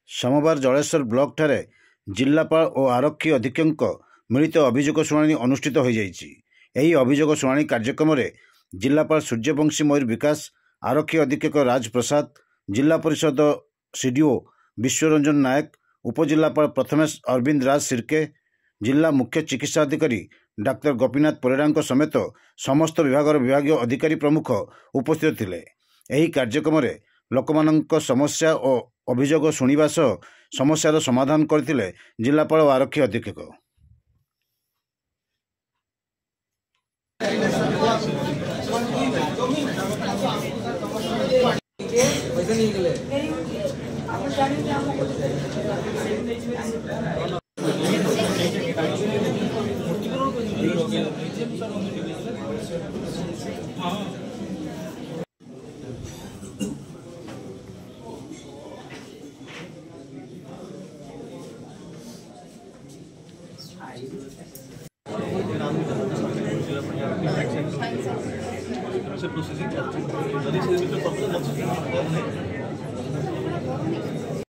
सोमवार जलेश्वर ब्लॉक ठारे जिलापाल और आरक्षी अधीक्षक मिलित अभियोग शुणाणी अनुष्ठित हो जाइछि। एही अभियोग शुणाणी कार्यक्रम में जिलापाल सूर्यवंशी मयूर विकास, आरक्षी अधीक्षक राज प्रसाद, जिला परिषद सीडीओ विश्वरंजन नायक, उपजिलापाल प्रथमेश अरविंद राज सिरके, जिला मुख्य चिकित्सा अधिकारी डाक्टर गोपीनाथ परिड़ा समेत समस्त विभाग विभागीय अधिकारी प्रमुख उपस्थित थिले। एही कार्यक्रम में लोकमानंक समस्या और अभियोग शुणा सह समस्यार समाधान करथिले जिलापाल और आरक्षी अधीक्षक। प्रोसेसिंग